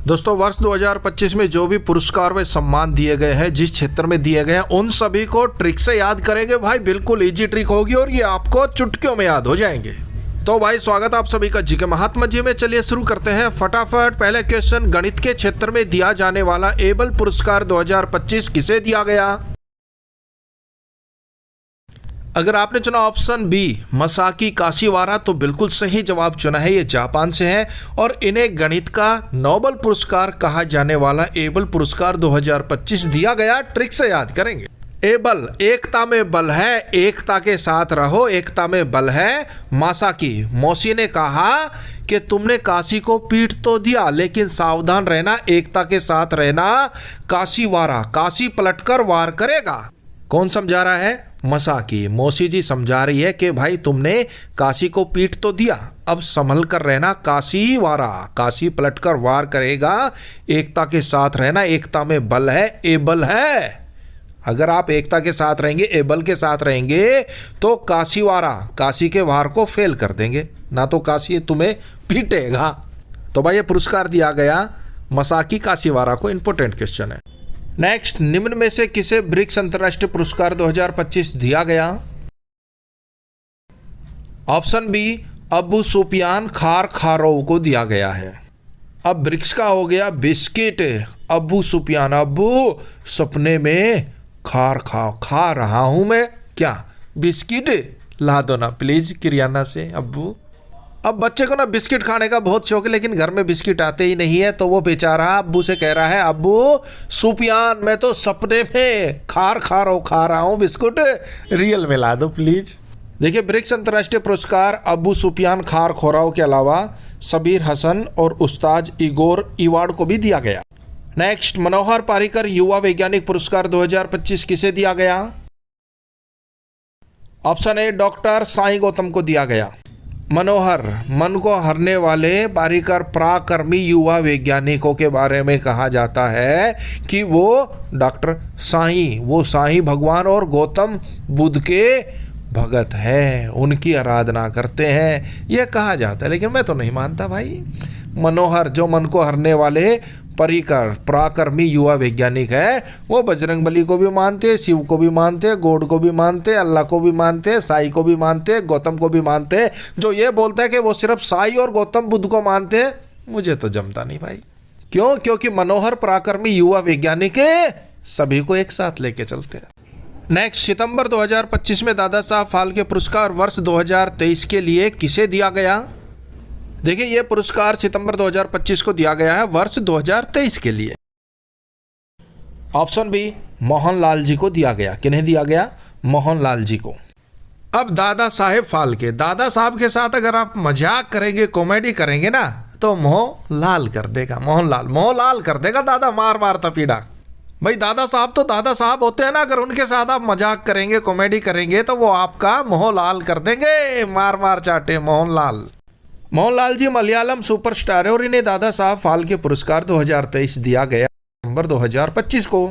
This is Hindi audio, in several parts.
दोस्तों वर्ष 2025 में जो भी पुरस्कार व सम्मान दिए गए हैं, जिस क्षेत्र में दिए गए हैं, उन सभी को ट्रिक से याद करेंगे भाई। बिल्कुल इजी ट्रिक होगी और ये आपको चुटकियों में याद हो जाएंगे। तो भाई स्वागत आप सभी का जीके महात्मा जी में। चलिए शुरू करते हैं फटाफट। पहले क्वेश्चन, गणित के क्षेत्र में दिया जाने वाला एबल पुरस्कार 2025 किसे दिया गया? अगर आपने चुना ऑप्शन बी मसाकी काशीवारा तो बिल्कुल सही जवाब चुना है। ये जापान से है और इन्हें गणित का नोबेल पुरस्कार कहा जाने वाला एबल पुरस्कार 2025 दिया गया। ट्रिक से याद करेंगे। एबल एकता में बल है, एकता के साथ रहो, एकता में बल है। मासाकी मौसी ने कहा कि तुमने काशी को पीट तो दिया लेकिन सावधान रहना, एकता के साथ रहना। काशीवारा काशी पलटकर वार करेगा। कौन समझा रहा है? मसाकी मौसी जी समझा रही है कि भाई तुमने काशी को पीट तो दिया, अब संभल कर रहना। काशी वारा काशी पलटकर वार करेगा, एकता के साथ रहना, एकता में बल है, एबल है। अगर आप एकता के साथ रहेंगे, एबल के साथ रहेंगे तो काशी वारा काशी के वार को फेल कर देंगे, ना तो काशी तुम्हें पीटेगा। तो भाई ये पुरस्कार दिया गया मसाकी काशीवारा को। इंपॉर्टेंट क्वेश्चन है। नेक्स्ट, निम्न में से किसे ब्रिक्स अंतर्राष्ट्रीय पुरस्कार 2025 दिया गया? ऑप्शन बी अबू सुफियान खार खारोव को दिया गया है। अब ब्रिक्स का हो गया बिस्किट। अबू सुफियान, अबू सपने में खार खा रहा हूं मैं, क्या बिस्किट ला दो ना प्लीज किरियाना से अब्बू। अब बच्चे को ना बिस्किट खाने का बहुत शौक है लेकिन घर में बिस्किट आते ही नहीं है, तो वो बेचारा अब्बू से कह रहा है अब्बू सुफियान मैं तो सपने में खार खा रहा हूँ बिस्कुट, रियल में ला दो प्लीज। देखिए ब्रिक्स अंतर्राष्ट्रीय पुरस्कार अब्बू सुफियान खार खोराव के अलावा सबीर हसन और उस्ताद इगोर इवाड को भी दिया गया। नेक्स्ट, मनोहर पारिकर युवा वैज्ञानिक पुरस्कार 2025 किसे दिया गया? Option A doctor Sai Gautam को दिया गया। मनोहर मन को हरने वाले पारिकर पराक्रमी युवा वैज्ञानिकों के बारे में कहा जाता है कि वो डॉक्टर साईं, वो साईं भगवान और गौतम बुद्ध के भगत हैं, उनकी आराधना करते हैं, यह कहा जाता है। लेकिन मैं तो नहीं मानता भाई। मनोहर जो मन को हरने वाले परिकर पराक्रमी युवा वैज्ञानिक है, वो बजरंगबली को भी मानते, शिव को भी मानते, गॉड को भी मानते, अल्लाह को भी मानते, साई को भी मानते, गौतम को भी मानते। जो ये बोलता है कि वो सिर्फ साई और गौतम बुद्ध को मानते, मुझे तो जमता नहीं भाई। क्यों? क्योंकि मनोहर पराक्रमी युवा वैज्ञानिक सभी को एक साथ लेके चलते हैं। नेक्स्ट, सितंबर 2025 में दादा साहब फाल्के पुरस्कार वर्ष 2023 के लिए किसे दिया गया? देखिए ये पुरस्कार सितंबर 2025 को दिया गया है वर्ष 2023 के लिए। ऑप्शन बी मोहनलाल जी को दिया गया। किन्हें दिया गया? मोहनलाल जी को। अब दादा साहेब फाल्के, दादा साहब के साथ अगर आप मजाक करेंगे, कॉमेडी करेंगे ना, तो मोह लाल कर देगा। मोह लाल कर देगा दादा, मार मार तपीड़ा। भाई दादा साहब तो दादा साहब होते हैं ना, अगर उनके साथ आप मजाक करेंगे, कॉमेडी करेंगे तो वो आपका मोह लाल कर देंगे, मार मार चाटे मोहनलाल। मोहनलाल जी मलयालम सुपरस्टार है और इन्हें दादा साहब फाल्के पुरस्कार 2023 दिया गया दिसंबर 2025 को।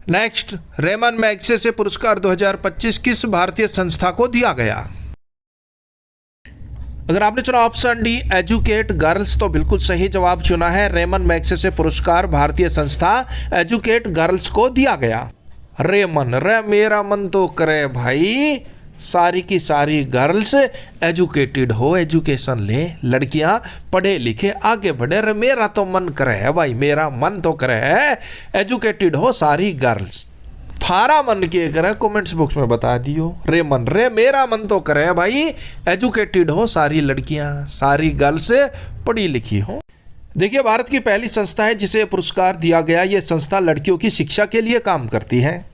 नेक्स्ट, रेमन मैग्सेसे पुरस्कार 2025 किस भारतीय संस्था को दिया गया? अगर आपने चुना ऑप्शन डी एजुकेट गर्ल्स तो बिल्कुल सही जवाब चुना है। रेमन मैग्सेसे पुरस्कार भारतीय संस्था एजुकेट गर्ल्स को दिया गया। रेमन रे मेरा मन तो करे भाई सारी की सारी गर्ल्स एजुकेटेड हो, एजुकेशन ले, लड़कियां पढ़े लिखे आगे बढ़े। रे मेरा तो मन करे है भाई, मेरा मन तो करे है एजुकेटेड हो सारी गर्ल्स। थारा मन के करे कमेंट्स बॉक्स में बता दियो। रेमन रे मेरा मन तो करे है भाई एजुकेटेड हो सारी लड़कियां, सारी गर्ल्स पढ़ी लिखी हो। देखिए भारत की पहली संस्था है जिसे पुरस्कार दिया गया। ये संस्था लड़कियों की शिक्षा के लिए काम करती है।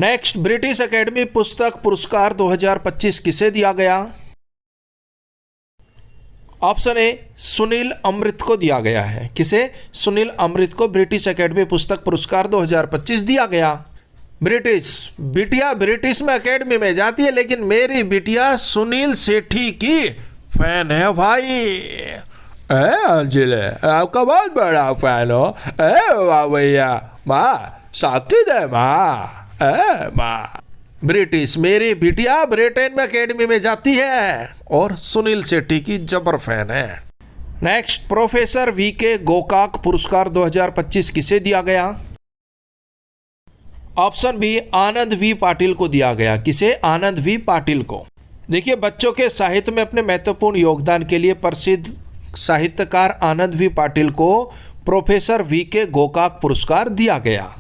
नेक्स्ट, ब्रिटिश एकेडमी पुस्तक पुरस्कार 2025 किसे दिया गया? ऑप्शन ए सुनील अमृत को दिया गया है। किसे? सुनील अमृत को ब्रिटिश एकेडमी पुस्तक पुरस्कार 2025 दिया गया। ब्रिटिश बिटिया ब्रिटिश में एकेडमी में जाती है लेकिन मेरी बिटिया सुनील सेठी की फैन है भाई। अंजलि आपका बहुत बड़ा फैन हो। वाह भैया, माँ साथी दे माँ। ब्रिटिश मेरी बिटिया ब्रिटेन में एकेडमी में जाती है और सुनील शेट्टी की जबर फैन है। नेक्स्ट, प्रोफेसर वी के गोकाक पुरस्कार 2025 किसे दिया गया? Option B, Anand V Patil को दिया गया। किसे? आनंद वी पाटिल को। देखिए, बच्चों के साहित्य में अपने महत्वपूर्ण योगदान के लिए प्रसिद्ध साहित्यकार आनंद वी पाटिल को प्रोफेसर वी के गोकाक पुरस्कार दिया गया।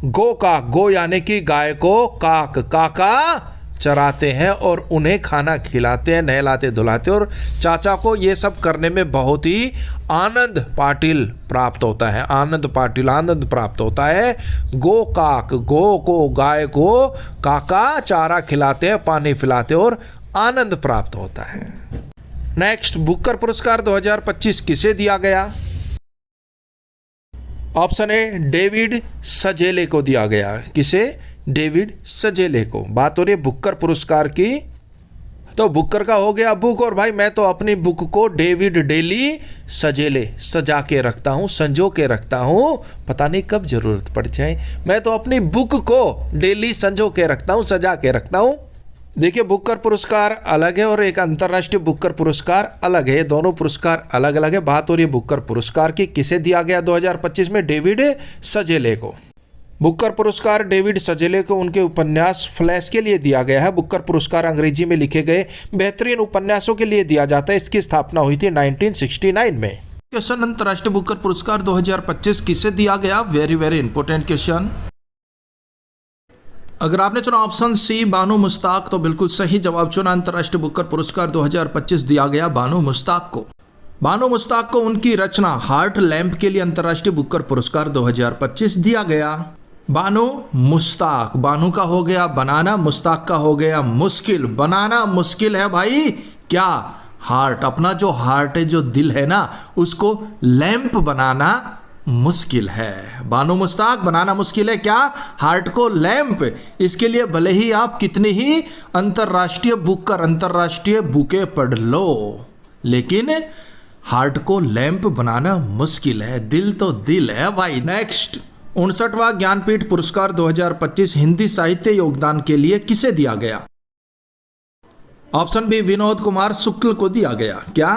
गोकाक, गो यानी कि गाय को, काक काका चराते हैं और उन्हें खाना खिलाते हैं, नहलाते धुलाते, और चाचा को ये सब करने में बहुत ही आनंद पाटिल प्राप्त होता है। आनंद पाटिल, आनंद प्राप्त होता है। गोकाक, गो को, गाय को, काका चारा खिलाते हैं, पानी पिलाते और आनंद प्राप्त होता है। नेक्स्ट, बुकर पुरस्कार 2025 किसे दिया गया? ऑप्शन ए, डेविड सजेले को दिया गया। किसे? डेविड सजेले को। बात हो रही है बुकर पुरस्कार की, तो बुकर का हो गया बुक, और भाई मैं तो अपनी बुक को डेविड डेली सजेले सजा के रखता हूँ, संजो के रखता हूँ, पता नहीं कब जरूरत पड़ जाए। मैं तो अपनी बुक को डेली संजो के रखता हूँ, सजा के रखता हूँ। देखिए, बुकर पुरस्कार अलग है और एक अंतर्राष्ट्रीय बुकर पुरस्कार अलग है। दोनों पुरस्कार अलग अलग है। बात हो रही है बुकर पुरस्कार की। किसे दिया गया 2025 में? डेविड सजेले को। बुकर पुरस्कार डेविड सजेले को उनके उपन्यास फ्लैश के लिए दिया गया है। बुकर पुरस्कार अंग्रेजी में लिखे गए बेहतरीन उपन्यासों के लिए दिया जाता है। इसकी स्थापना हुई थी 1969 में। क्वेश्चन, अंतर्राष्ट्रीय बुकर पुरस्कार 2025 किसे दिया गया? Very very important question. अगर आपने चुना ऑप्शन सी, बानो मुश्ताक, तो बिल्कुल सही जवाब चुना। अंतर्राष्ट्रीय बुकर पुरस्कार 2025 दिया गया बानो मुश्ताक को। बानो मुश्ताक को उनकी रचना हार्ट लैम्प के लिए अंतर्राष्ट्रीय बुकर पुरस्कार 2025 दिया गया। बानो मुश्ताक, बानो का हो गया बनाना, मुश्ताक का हो गया मुश्किल। बनाना मुश्किल है भाई, क्या? हार्ट, अपना जो हार्ट है, जो दिल है ना, उसको लैंप बनाना मुश्किल है। बानो मुश्ताक, बनाना मुश्किल है क्या? हार्ट को लैंप। इसके लिए भले ही आप कितनी ही अंतर्राष्ट्रीय बुकें पढ़ लो, लेकिन हार्ट को लैंप बनाना मुश्किल है। दिल तो दिल है भाई। नेक्स्ट, 59वां ज्ञानपीठ पुरस्कार 2025 हिंदी साहित्य योगदान के लिए किसे दिया गया? ऑप्शन बी, विनोद कुमार शुक्ल को दिया गया। क्या?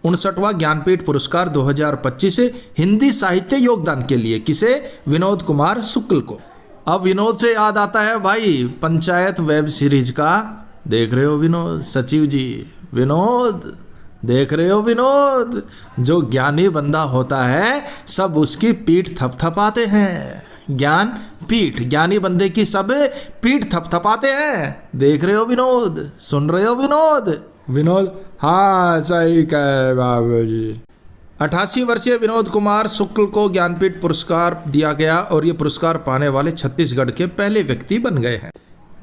59वां ज्ञानपीठ पुरस्कार 2025 हिंदी साहित्य योगदान के लिए किसे? विनोद कुमार शुक्ल को। अब विनोद से याद आता है भाई, पंचायत वेब सीरीज का देख रहे हो विनोद, सचिव जी विनोद देख रहे हो विनोद? जो ज्ञानी बंदा होता है सब उसकी पीठ थपथपाते हैं। ज्ञान पीठ, ज्ञानी बंदे की सब पीठ थपथपाते हैं। देख रहे हो विनोद? सुन रहे हो विनोद? विनोद, हाँ सही कहे बाबू जी। 88 वर्षीय विनोद कुमार शुक्ल को ज्ञानपीठ पुरस्कार दिया गया और ये पुरस्कार पाने वाले छत्तीसगढ़ के पहले व्यक्ति बन गए हैं।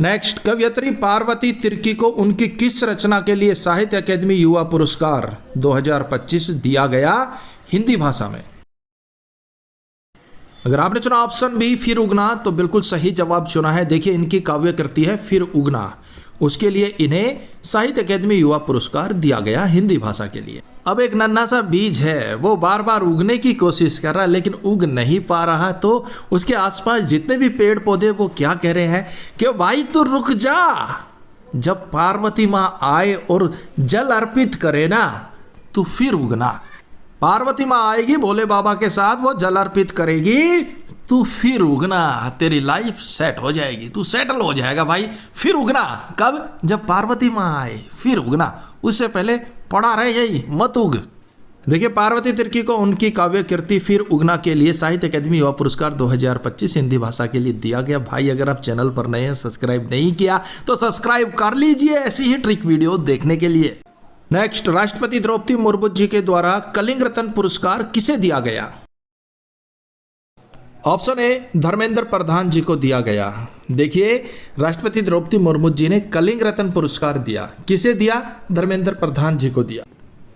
नेक्स्ट, कवयित्री पार्वती तिर्की को उनकी किस रचना के लिए साहित्य अकादमी युवा पुरस्कार 2025 दिया गया हिंदी भाषा में? अगर आपने चुना ऑप्शन बी, फिर उगना, तो बिल्कुल सही जवाब चुना है। देखिए, इनकी काव्य कृति है फिर उगना, उसके लिए इन्हें साहित्य अकादमी युवा पुरस्कार दिया गया हिंदी भाषा के लिए। अब एक नन्हा सा बीज है, वो बार बार उगने की कोशिश कर रहा है लेकिन उग नहीं पा रहा, तो उसके आसपास जितने भी पेड़ पौधे वो क्या कह रहे हैं कि भाई तू रुक जा, जब पार्वती माँ आए और जल अर्पित करे ना तो फिर उगना। पार्वती माँ आएगी भोले बाबा के साथ, वो जल अर्पित करेगी, तू फिर उगना, तेरी लाइफ सेट हो जाएगी, तू सेटल हो जाएगा भाई। फिर उगना कब? जब पार्वती माँ आए फिर उगना, उससे पहले पड़ा रहे यही, मत उग। देखिए, पार्वती तिर्की को उनकी काव्य कृति फिर उगना के लिए साहित्य अकादमी युवा पुरस्कार 2025 हिंदी भाषा के लिए दिया गया। भाई अगर आप चैनल पर नए हैं, सब्सक्राइब नहीं किया तो सब्सक्राइब कर लीजिए ऐसी ही ट्रिक वीडियो देखने के लिए। नेक्स्ट, राष्ट्रपति द्रौपदी मुर्मू जी के द्वारा कलिंग रत्न पुरस्कार किसे दिया गया? ऑप्शन ए, धर्मेंद्र प्रधान जी को दिया गया। देखिए, राष्ट्रपति द्रौपदी मुर्मू जी ने कलिंग रत्न पुरस्कार दिया। किसे दिया? धर्मेंद्र प्रधान जी को दिया।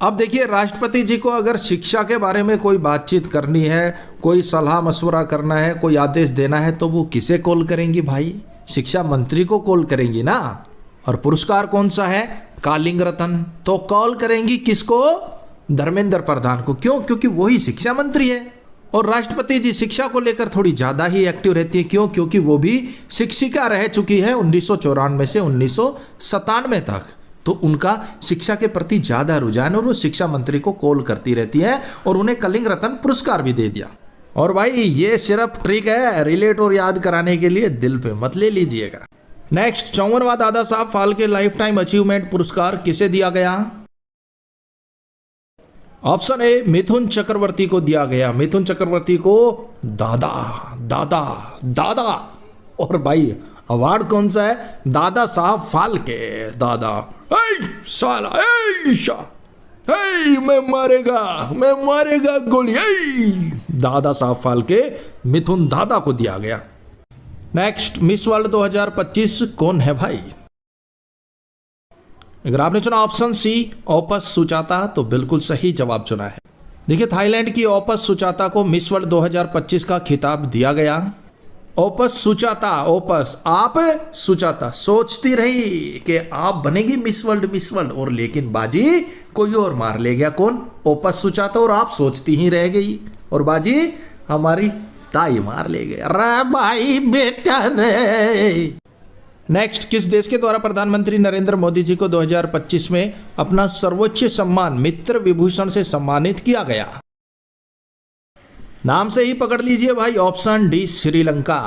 अब देखिए, राष्ट्रपति जी को अगर शिक्षा के बारे में कोई बातचीत करनी है, कोई सलाह मशवरा करना है, कोई आदेश देना है, तो वो किसे कॉल करेंगी भाई? शिक्षा मंत्री को कॉल करेंगी ना। और पुरस्कार कौन सा है? कलिंग रत्न। तो कॉल करेंगी किसको? धर्मेंद्र प्रधान को। क्यों? क्योंकि वही शिक्षा मंत्री है। और राष्ट्रपति जी शिक्षा को लेकर थोड़ी ज़्यादा ही एक्टिव रहती है। क्यों? क्योंकि वो भी शिक्षिका रह चुकी है 1994 से 1997 तक। तो उनका शिक्षा के प्रति ज़्यादा रुझान और वो शिक्षा मंत्री को कॉल करती रहती है और उन्हें कलिंग रत्न पुरस्कार भी दे दिया। और भाई ये सिर्फ ट्रिक है रिलेट और याद कराने के लिए, दिल पे मत ले लीजिएगा। Next 54वां Dada Saheb Phalke life time achievement पुरस्कार किसे दिया गया? ऑप्शन ए मिथुन चक्रवर्ती को दिया गया। मिथुन चक्रवर्ती को दादा दादा दादा। और भाई अवार्ड कौन सा है? दादा साहब फाल्के। दादा साला मैं मारेगा गोली। दादा साहब फाल्के मिथुन दादा को दिया गया। नेक्स्ट मिस वर्ल्ड 2025 कौन है भाई? अगर आपने चुना ऑप्शन सी ओपस सुचाता तो बिल्कुल सही जवाब चुना है। देखिए थाईलैंड की ओपस सुचाता को मिस वर्ल्ड 2025 का खिताब दिया गया। ओपस सुचाता, ओपस आप सुचाता सोचती रही कि आप बनेगी मिस वर्ल्ड और लेकिन बाजी कोई और मार ले गया। कौन? ओपस सुचाता। और आप सोचती ही रह गई और बाजी हमारी ताई मार ले गए। अरे भाई बेटा रे। नेक्स्ट किस देश के द्वारा प्रधानमंत्री नरेंद्र मोदी जी को 2025 में अपना सर्वोच्च सम्मान मित्र विभूषण से सम्मानित किया गया? नाम से ही पकड़ लीजिए भाई, ऑप्शन डी श्रीलंका।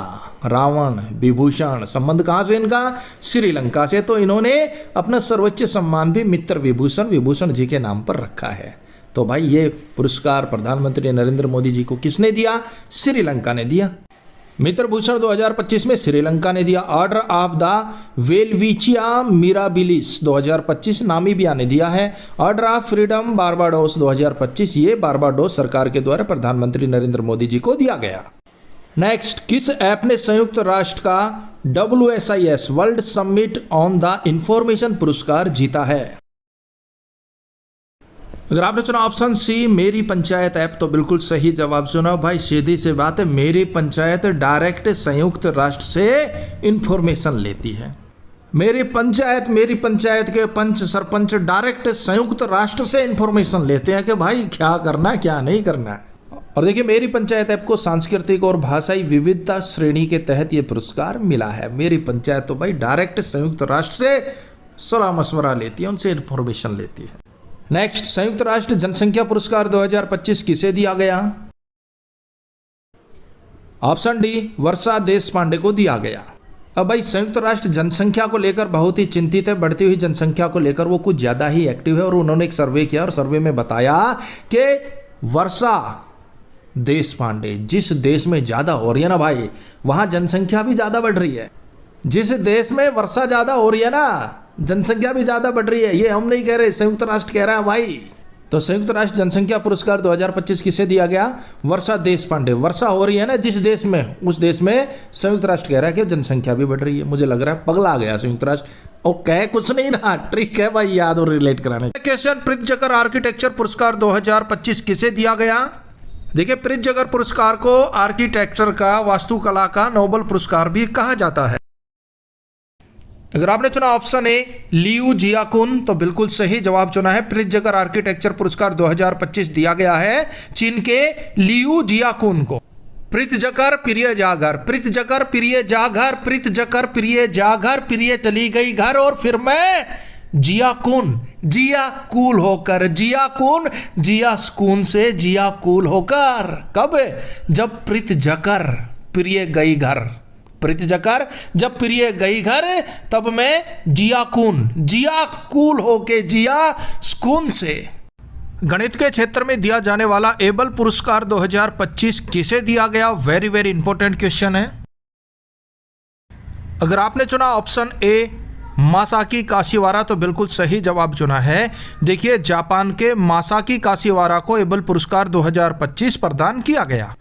रावण विभूषण संबंध कहां से इनका? श्रीलंका से। तो इन्होंने अपना सर्वोच्च सम्मान भी मित्र विभूषण जी के नाम पर रखा है। तो भाई ये पुरस्कार प्रधानमंत्री नरेंद्र मोदी जी को किसने दिया? श्रीलंका ने दिया। मित्र भूषण 2025 में श्रीलंका ने दिया। Order of the Welwitschia mirabilis 2025 Namibia ने दिया है। ऑर्डर ऑफ फ्रीडम बारबाडोस 2025 ये बारबाडोस सरकार के द्वारा प्रधानमंत्री नरेंद्र मोदी जी को दिया गया। नेक्स्ट किस ऐप ने संयुक्त राष्ट्र का WSIS world summit on the information पुरस्कार जीता है? अगर आपने चुना ऑप्शन सी मेरी पंचायत ऐप तो बिल्कुल सही जवाब चुना भाई। सीधी सी बात है, मेरी पंचायत डायरेक्ट संयुक्त राष्ट्र से इंफॉर्मेशन लेती है। मेरी पंचायत के पंच सरपंच डायरेक्ट संयुक्त राष्ट्र से इंफॉर्मेशन लेते हैं कि भाई क्या करना है क्या नहीं करना है। और देखिए मेरी पंचायत ऐप को सांस्कृतिक और भाषाई विविधता श्रेणी के तहत ये पुरस्कार मिला है। मेरी पंचायत तो भाई डायरेक्ट संयुक्त राष्ट्र से सलाह मशवरा लेती है, उनसे इंफॉर्मेशन लेती है। नेक्स्ट संयुक्त राष्ट्र जनसंख्या पुरस्कार 2025 किसे दिया गया? ऑप्शन डी वर्षा देशपांडे को दिया गया। अब भाई संयुक्त राष्ट्र जनसंख्या को लेकर बहुत ही चिंतित है। बढ़ती हुई जनसंख्या को लेकर वो कुछ ज्यादा ही एक्टिव है और उन्होंने एक सर्वे किया और सर्वे में बताया कि वर्षा देशपांडे जिस देश में ज्यादा हो रही है ना भाई, वहां जनसंख्या भी ज्यादा बढ़ रही है। जिस देश में वर्षा ज्यादा हो रही है ना, जनसंख्या भी ज्यादा बढ़ रही है। ये हम नहीं कह रहे, संयुक्त राष्ट्र कह रहा है भाई। तो संयुक्त राष्ट्र जनसंख्या पुरस्कार 2025 किसे दिया गया? वर्षा देशपांडे। वर्षा हो रही है ना जिस देश में, उस देश में संयुक्त राष्ट्र कह रहा है कि जनसंख्या भी बढ़ रही है। मुझे लग रहा है पगला गया संयुक्त राष्ट्र। और कह कुछ नहीं रहा, ट्रिक है भाई याद और रिलेट कराने। क्वेश्चन प्रित्जकर आर्किटेक्चर पुरस्कार 2025 किसे दिया गया? देखिए प्रित्जकर पुरस्कार को आर्किटेक्चर का, वास्तुकला का नोबेल पुरस्कार भी कहा जाता है। अगर आपने चुना ऑप्शन ए लियू जियाकुन तो बिल्कुल सही जवाब चुना है। प्रित्जकर आर्किटेक्चर पुरस्कार 2025 दिया गया है चीन के लियू जियाकुन को। प्रित्जकर प्रिय जागर, प्रित्जकर प्रिय जागर, प्रित्जकर प्रिय जागर, प्रिय चली गई घर और फिर मैं जियाकुन, जिया कूल होकर, जियाकुन जिया सुकून से, जिया कूल होकर। कब? जब प्रित्जकर प्रिय गई घर, प्रित्जकर जब प्रिय गई घर, तब मैं जियाकुन, जिया कूल होके, जिया सुकून से। गणित के क्षेत्र में दिया जाने वाला एबल पुरस्कार 2025 किसे दिया गया? वेरी वेरी इंपॉर्टेंट क्वेश्चन है। अगर आपने चुना ऑप्शन ए मासाकी काशीवारा तो बिल्कुल सही जवाब चुना है। देखिए जापान के मासाकी काशीवारा को एबल पुरस्कार 2025 प्रदान किया गया।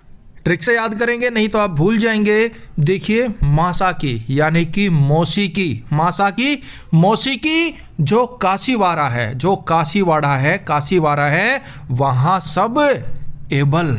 ट्रिक से याद करेंगे नहीं तो आप भूल जाएंगे। देखिए मासाकी यानी कि मौसीकी, मासाकी मौसीकी जो काशीवारा है, जो काशीवाड़ा है, काशीवारा है, वहाँ सब एबल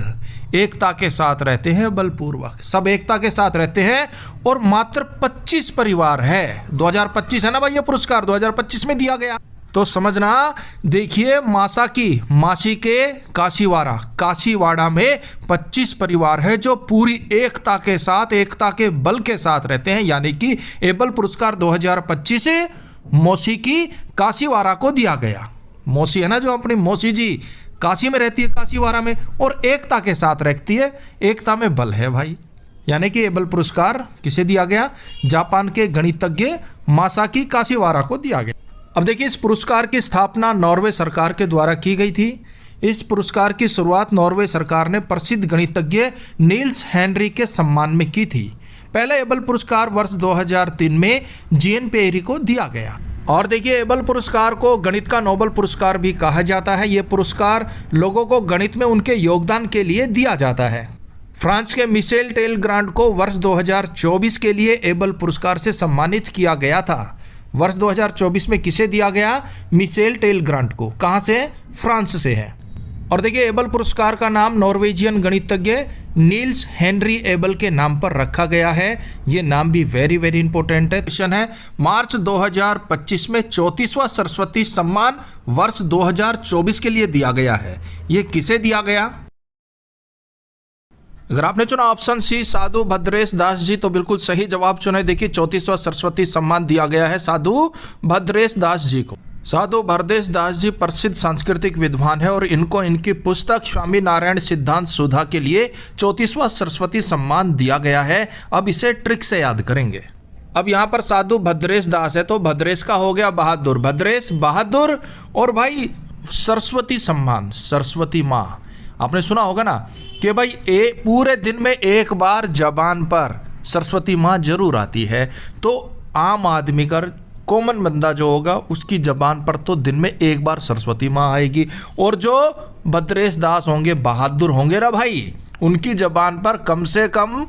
एकता के साथ रहते हैं, बलपूर्वक सब एकता के साथ रहते हैं। और मात्र 25 परिवार है। 2025 है ना भाई, ये पुरस्कार 2025 में दिया गया तो समझना। देखिए मासाकी, मासी के काशीवाड़ा, काशीवाड़ा में 25 परिवार है जो पूरी एकता के साथ, एकता के बल के साथ रहते हैं। यानी कि एबल पुरस्कार 2025 मोशिकी काशीवारा को दिया गया। मोशी है ना, जो अपनी मोशी जी काशी में रहती है, काशीवारा में, और एकता के साथ रहती है। एकता में बल है भाई। यानी कि एबल पुरस्कार किसे दिया गया? जापान के गणितज्ञ मासाकी काशीवारा को दिया गया। अब देखिए, इस पुरस्कार की स्थापना नॉर्वे सरकार के द्वारा की गई थी। इस पुरस्कार की शुरुआत नॉर्वे सरकार ने प्रसिद्ध गणितज्ञ नील्स हेनरी के सम्मान में की थी। पहला एबल पुरस्कार वर्ष 2003 में जीएन पेरी को दिया गया। और देखिए, एबल पुरस्कार को गणित का नोबेल पुरस्कार भी कहा जाता है। ये पुरस्कार लोगों को गणित में उनके योगदान के लिए दिया जाता है। फ्रांस के मिशेल टेलग्रांड को वर्ष 2024 के लिए एबल पुरस्कार से सम्मानित किया गया था। वर्ष 2024 में किसे दिया गया? मिशेल टेलग्रांड को। कहाँ से? फ्रांस से है। और देखिए, एबल पुरस्कार का नाम नॉर्वेजियन गणितज्ञ नील्स हेनरी एबल के नाम पर रखा गया है। ये नाम भी वेरी वेरी इंपॉर्टेंट है। क्वेश्चन है, मार्च 2025 में 34वां सरस्वती सम्मान वर्ष 2024 के लिए दिया गया है। ये किसे दिया गया? अगर आपने चुना ऑप्शन सी साधु भद्रेश दास जी, तो बिल्कुल सही जवाब चुना है। देखिए, 34वां सरस्वती सम्मान दिया गया है साधु भद्रेश दास जी को। साधु भरदेश दास जी प्रसिद्ध सांस्कृतिक विद्वान है और इनको इनकी पुस्तक स्वामी नारायण सिद्धांत सुधा के लिए 34वां सरस्वती सम्मान दिया गया है। अब इसे ट्रिक से याद करेंगे। अब यहाँ पर साधु भद्रेश दास है, तो भद्रेश का हो गया बहादुर, भद्रेश बहादुर, और भाई सरस्वती सम्मान, सरस्वती माँ। आपने सुना होगा ना कि भाई पूरे दिन में एक बार जबान पर सरस्वती माँ जरूर आती है। तो आम आदमी का, कॉमन बंदा जो होगा, उसकी जबान पर तो दिन में एक बार सरस्वती माँ आएगी। और जो भद्रेश दास होंगे, बहादुर होंगे ना भाई, उनकी जबान पर कम से कम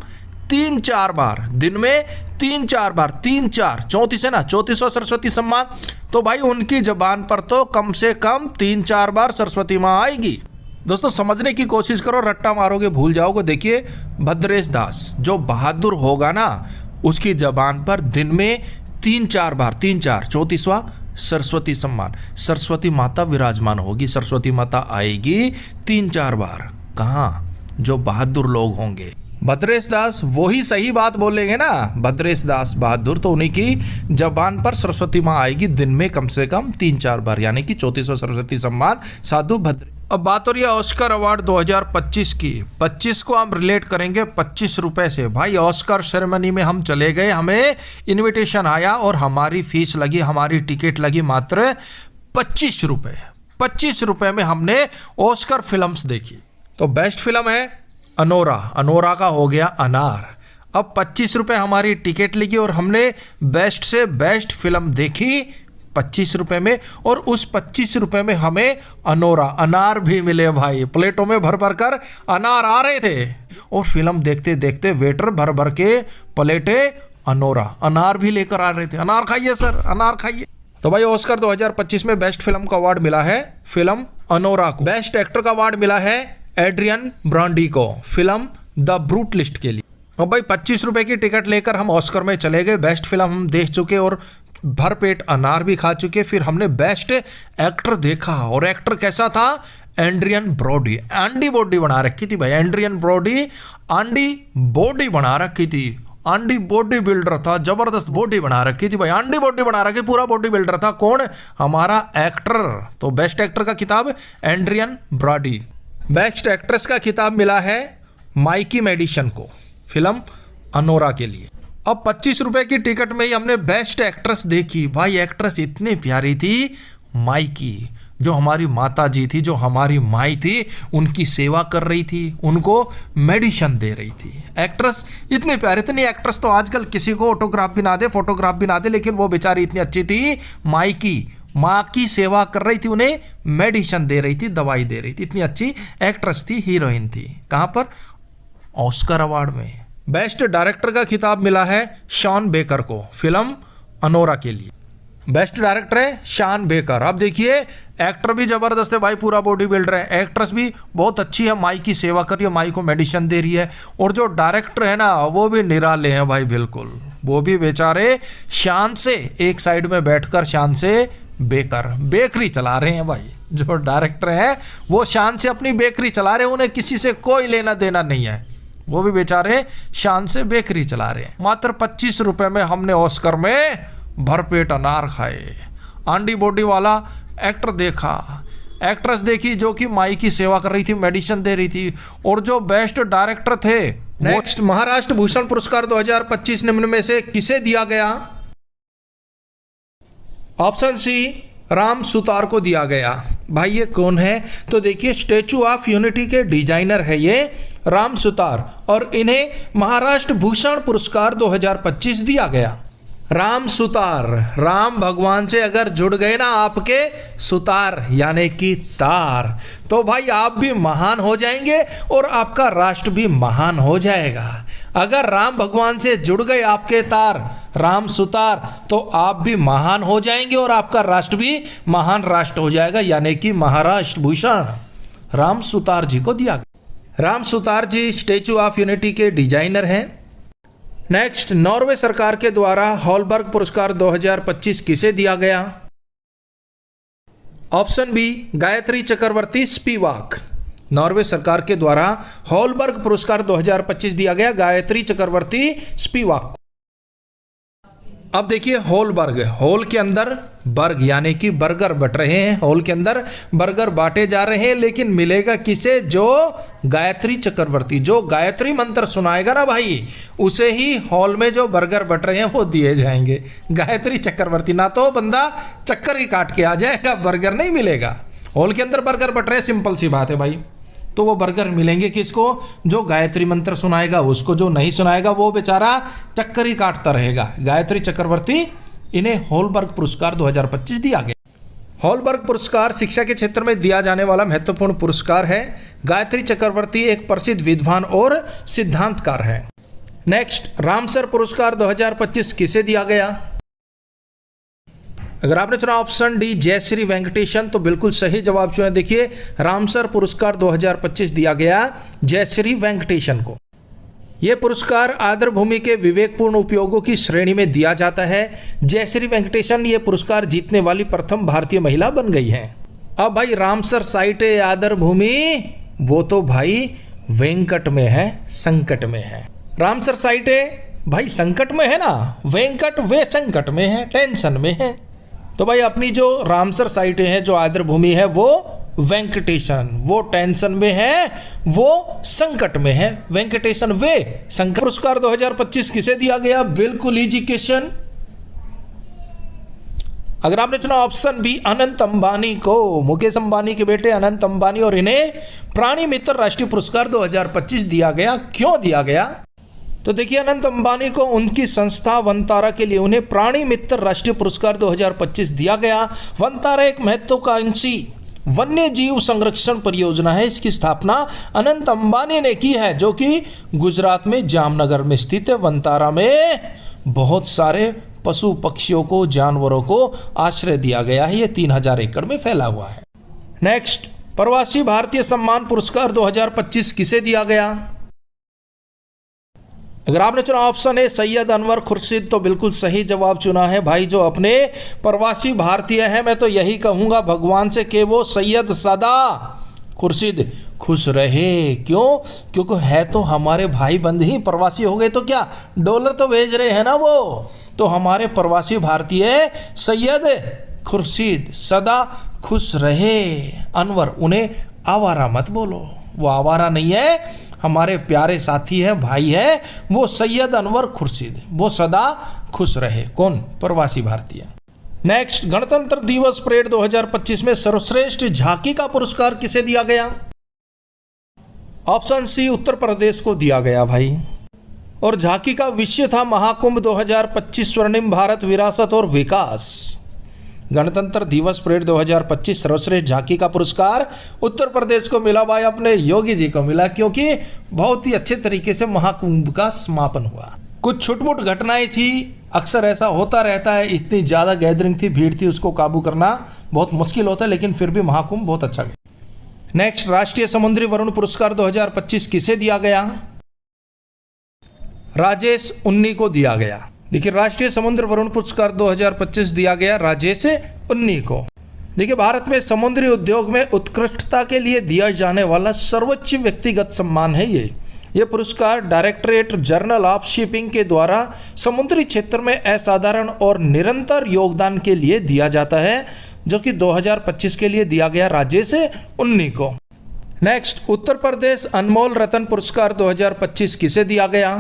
3-4 बार, दिन में 3-4 बार, 3-4, 34 है ना, 34वां सरस्वती सम्मान, तो भाई उनकी जबान पर तो कम से कम 3-4 बार सरस्वती माँ आएगी। दोस्तों, समझने की कोशिश करो, रट्टा मारोगे भूल जाओगे। देखिए, भद्रेश दास जो बहादुर होगा ना, उसकी जबान पर दिन में 3-4 बार, 3-4, 34वां सरस्वती सम्मान, सरस्वती माता विराजमान होगी, सरस्वती माता आएगी 3-4 बार। कहाँ? जो बहादुर लोग होंगे। भद्रेश दास वही सही बात बोलेंगे ना, भद्रेश दास बहादुर, तो उन्हीं की जबान पर सरस्वती माँ आएगी दिन में कम से कम 3-4 बार, यानी कि 34वां सरस्वती सम्मान साधु भद्र। अब बात हो रही है ऑस्कर अवार्ड 2025 की। 25 को हम रिलेट करेंगे 25 रुपए से। भाई, ऑस्कर सेरेमनी में हम चले गए, हमें इनविटेशन आया और हमारी फीस लगी, हमारी टिकट लगी मात्र 25 रुपए। 25 रुपए में हमने ऑस्कर फिल्म्स देखी। तो बेस्ट फिल्म है अनोरा, अनोरा का हो गया अनार। अब 25 रुपए हमारी टिकट लगी और हमने बेस्ट से बेस्ट फिल्म देखी 25 रुपए में, और उस 25 रुपए में हमें अनोरा, अनार भी मिले भाई। प्लेटों में भर भर कर अनार आ रहे थे, और फिल्म देखते देखते वेटर भर भर के प्लेटे अनोरा, अनार भी लेकर आ रहे थे। अनार खाइए सर, अनार खाइए। तो भाई, ऑस्कर 2025 में बेस्ट फिल्म का अवार्ड मिला है फिल्म अनोरा को। बेस्ट एक्टर का अवार्ड मिला है एड्रियन ब्रॉडी को, फिल्म द ब्रूटलिस्ट के लिए। और भाई, 25 रुपए की टिकट लेकर हम ऑस्कर में चले गए, बेस्ट फिल्म हम देख चुके और भरपेट अनार भी खा चुके। फिर हमने बेस्ट एक्टर देखा, और एक्टर कैसा था? Adrien Brody. आंडी बॉडी बना रखी थी भाई, एड्रियन ब्रॉडी आंडी बॉडी बना रखी थी। आंडी बॉडी बिल्डर था, जबरदस्त बॉडी बना रखी थी भाई, आंडी बॉडी बना रखी, पूरा बॉडी बिल्डर था। कौन? हमारा एक्टर। तो बेस्ट एक्टर का खिताब एड्रियन ब्रॉडी। बेस्ट एक्ट्रेस का खिताब मिला है माइकी मेडिसन को, फिल्म अनोरा के लिए। अब 25 रुपए की टिकट में ही हमने बेस्ट एक्ट्रेस देखी। भाई, एक्ट्रेस इतनी प्यारी थी, माइकी, जो हमारी माता जी थी, जो हमारी माई थी, उनकी सेवा कर रही थी, उनको मेडिसिन दे रही थी। एक्ट्रेस इतनी प्यारी थी। नहीं, एक्ट्रेस तो आजकल किसी को ऑटोग्राफ भी ना दे, फोटोग्राफ भी ना दे, लेकिन वो बेचारी इतनी अच्छी थी, माइकी, माँ की सेवा कर रही थी, उन्हें मेडिसिन दे रही थी, दवाई दे रही थी। इतनी अच्छी एक्ट्रेस थी, हीरोइन थी। कहाँ पर? ऑस्कर अवार्ड में। बेस्ट डायरेक्टर का खिताब मिला है शॉन बेकर को, फिल्म अनोरा के लिए। बेस्ट डायरेक्टर है शॉन बेकर। अब देखिए, एक्टर भी जबरदस्त है भाई, पूरा बॉडी बिल्डर है। एक्ट्रेस भी बहुत अच्छी है, माई की सेवा कर रही है, माई को मेडिसिन दे रही है। और जो डायरेक्टर है ना, वो भी निराले हैं भाई, बिल्कुल। वो भी बेचारे शान से एक साइड में बैठकर शान से बेकरी चला रहे हैं भाई। जो डायरेक्टर है वो शान से अपनी बेकरी चला रहे हैं, उन्हें किसी से कोई लेना देना नहीं है। वो भी बेचारे शान से बेकरी चला रहे हैं। मात्र 25 रुपए में हमने ऑस्कर में भरपेट अनार खाए। आंडी बॉडी वाला एक्टर देखा, एक्ट्रेस देखी जो कि माई की सेवा कर रही थी, मेडिसिन दे रही थी। और जो बेस्ट डायरेक्टर थे, नेक्स्ट महाराष्ट्र भूषण पुरस्कार 2025 निम्न में से किसे दिया गया? ऑप्शन सी, राम सुतार को दिया गया। भाई ये कौन है? तो देखिए स्टैचू ऑफ यूनिटी के डिजाइनर है ये राम सुतार, और इन्हें महाराष्ट्र भूषण पुरस्कार 2025 दिया गया। राम सुतार, राम भगवान से अगर जुड़ गए ना आपके सुतार यानी कि तार, तो भाई आप भी महान हो जाएंगे और आपका राष्ट्र भी महान हो जाएगा। अगर राम भगवान से जुड़ गए आपके तार, राम सुतार, तो आप भी महान हो जाएंगे और आपका राष्ट्र भी महान राष्ट्र हो जाएगा, यानी कि महाराष्ट्र भूषण राम सुतार जी को दिया गया। राम सुतार जी स्टैचू ऑफ यूनिटी के डिजाइनर हैं। नेक्स्ट, नॉर्वे सरकार के द्वारा हॉलबर्ग पुरस्कार 2025 किसे दिया गया? Option B, Gayatri Chakravorty Spivak. Norway सरकार के द्वारा हॉलबर्ग पुरस्कार 2025 दिया गया गायत्री चक्रवर्ती स्पिवाक। अब देखिए हॉलबर्ग, हॉल के अंदर बर्ग यानी कि बर्गर बट रहे हैं, हॉल के अंदर बर्गर बांटे जा रहे हैं, लेकिन मिलेगा किसे? जो गायत्री चक्रवर्ती, जो गायत्री मंत्र सुनाएगा ना भाई, उसे ही हॉल में जो बर्गर बट रहे हैं वो दिए जाएंगे। गायत्री चक्रवर्ती, ना तो बंदा चक्कर ही काट के आ जाएगा, बर्गर नहीं मिलेगा। हॉल के अंदर बर्गर बट रहे, सिंपल सी बात है भाई, तो वो बर्गर मिलेंगे किसको? जो गायत्री मंत्र सुनाएगा उसको, जो नहीं सुनाएगा वो बेचारा चक्कर ही काटता रहेगा। गायत्री चक्रवर्ती, इन्हें हॉलबर्ग पुरस्कार 2025 दिया गया। हॉलबर्ग पुरस्कार शिक्षा के क्षेत्र में दिया जाने वाला महत्वपूर्ण पुरस्कार है। गायत्री चक्रवर्ती एक प्रसिद्ध विद्वान और सिद्धांतकार है। नेक्स्ट, रामसर पुरस्कार 2025 किसे दिया गया? अगर आपने चुना ऑप्शन डी जयश्री वेंकटेशन, तो बिल्कुल सही जवाब चुना। देखिए रामसर पुरस्कार 2025 दिया गया जयश्री वेंकटेशन को। यह पुरस्कार आदर भूमि के विवेकपूर्ण उपयोगों की श्रेणी में दिया जाता है। जयश्री वेंकटेशन ये पुरस्कार जीतने वाली प्रथम भारतीय महिला बन गई हैं। अब भाई रामसर साइट आदर भूमि, वो तो भाई वेंकट में है, संकट में है। रामसर साइट भाई संकट में है ना, वेंकट वे संकट में है, टेंशन में है। तो भाई अपनी जो रामसर साइटें हैं, जो आदर भूमि है, वो वेंकटेशन, वो टेंशन में है, वो संकट में है। वेंकटेशन वे संकट। पुरस्कार 2025 किसे दिया गया? बिल्कुल इजी क्वेश्चन। अगर आपने चुना ऑप्शन बी अनंत अंबानी को, मुकेश अंबानी के बेटे अनंत अंबानी, और इन्हें प्राणी मित्र राष्ट्रीय पुरस्कार 2025 दिया गया। क्यों दिया गया? तो देखिए अनंत अंबानी को उनकी संस्था वनतारा के लिए उन्हें प्राणी मित्र राष्ट्रीय पुरस्कार 2025 दिया गया। वनतारा एक महत्वाकांक्षी वन्य जीव संरक्षण परियोजना है। इसकी स्थापना अनंत अंबानी ने की है, जो कि गुजरात में जामनगर में स्थित है। वनतारा में बहुत सारे पशु पक्षियों को, जानवरों को आश्रय दिया गया है। ये 3000 एकड़ में फैला हुआ है। नेक्स्ट, प्रवासी भारतीय सम्मान पुरस्कार 2025 किसे दिया गया? अगर आपने चुना ऑप्शन है सैयद अनवर खुर्शीद, तो बिल्कुल सही जवाब चुना है भाई। जो अपने प्रवासी भारतीय हैं, मैं तो यही कहूँगा भगवान से कि वो सैयद सदा खुर्शीद खुश रहे। क्यों? क्योंकि है तो हमारे भाई बंद ही, प्रवासी हो गए तो क्या डॉलर तो भेज रहे हैं ना वो। तो हमारे प्रवासी भारतीय सैयद खुर्शीद सदा खुश रहे। अनवर, उन्हें आवारा मत बोलो, वो आवारा नहीं है, हमारे प्यारे साथी है, भाई है, वो सैयद अनवर खुर्शीद, वो सदा खुश रहे। कौन? प्रवासी भारतीय। नेक्स्ट, गणतंत्र दिवस परेड 2025 में सर्वश्रेष्ठ झांकी का पुरस्कार किसे दिया गया? ऑप्शन सी उत्तर प्रदेश को दिया गया भाई। और झांकी का विषय था महाकुंभ 2025 स्वर्णिम भारत विरासत और विकास। गणतंत्र दिवस परेड 2025 सर्वश्रेष्ठ झांकी का पुरस्कार उत्तर प्रदेश को मिला भाई, अपने योगी जी को मिला, क्योंकि बहुत ही अच्छे तरीके से महाकुंभ का समापन हुआ। कुछ छुटमुट घटनाएं थी, अक्सर ऐसा होता रहता है, इतनी ज़्यादा गैदरिंग थी, भीड़ थी, उसको काबू करना बहुत मुश्किल होता है, लेकिन फिर भी महाकुंभ बहुत अच्छा गया। नेक्स्ट, राष्ट्रीय समुद्री वरुण पुरस्कार 2025 किसे दिया गया? राजेश उन्नी को दिया गया। देखिए राष्ट्रीय समुद्र वरुण पुरस्कार 2025 दिया गया राजेश उन्नी को। देखिए भारत में समुद्री उद्योग में उत्कृष्टता के लिए दिया जाने वाला सर्वोच्च व्यक्तिगत सम्मान है ये। यह पुरस्कार डायरेक्टरेट जनरल ऑफ शिपिंग के द्वारा समुद्री क्षेत्र में असाधारण और निरंतर योगदान के लिए दिया जाता है, जो कि 2025 के लिए दिया गया राजेश उन्नी को। नेक्स्ट, उत्तर प्रदेश अनमोल रत्न पुरस्कार 2025 किसे दिया गया?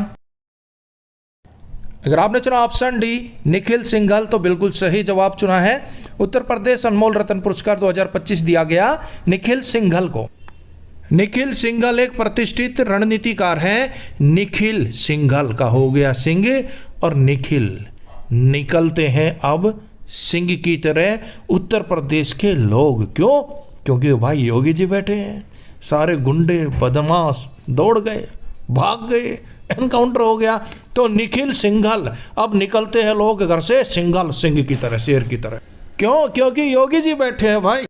अगर आपने चुना ऑप्शन डी निखिल सिंघल तो बिल्कुल सही जवाब चुना है। उत्तर प्रदेश अनमोल रत्न पुरस्कार 2025 दिया गया निखिल सिंघल को। निखिल सिंघल एक प्रतिष्ठित रणनीतिकार हैं। निखिल सिंघल का हो गया सिंह और निखिल, निकलते हैं अब सिंह की तरह उत्तर प्रदेश के लोग। क्यों? क्योंकि भाई योगी जी बैठे हैं, सारे गुंडे बदमाश दौड़ गए, भाग गए, एनकाउंटर हो गया, तो निखिल सिंघल अब निकलते हैं लोग घर से सिंघल, सिंह की तरह, शेर की तरह। क्यों? क्योंकि योगी जी बैठे हैं भाई।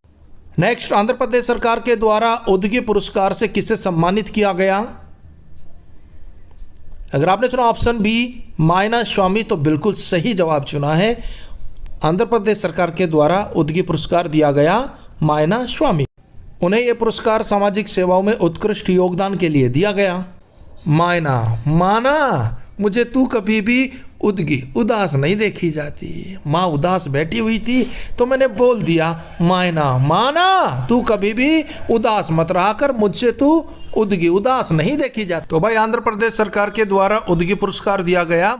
नेक्स्ट, आंध्र प्रदेश सरकार के द्वारा उदगी पुरस्कार से किसे सम्मानित किया गया? अगर आपने चुना ऑप्शन बी मायना स्वामी तो बिल्कुल सही जवाब चुना है। आंध्र प्रदेश सरकार के द्वारा उदगी पुरस्कार दिया गया मायना स्वामी। उन्हें यह पुरस्कार सामाजिक सेवाओं में उत्कृष्ट योगदान के लिए दिया गया। मायना, माना मुझे तू कभी भी उदगी उदास नहीं देखी जाती। माँ उदास बैठी हुई थी तो मैंने बोल दिया मायना, माना तू कभी भी उदास मत रहा कर, मुझसे तू उदगी उदास नहीं देखी जाती। तो भाई आंध्र प्रदेश सरकार के द्वारा उदगी पुरस्कार दिया गया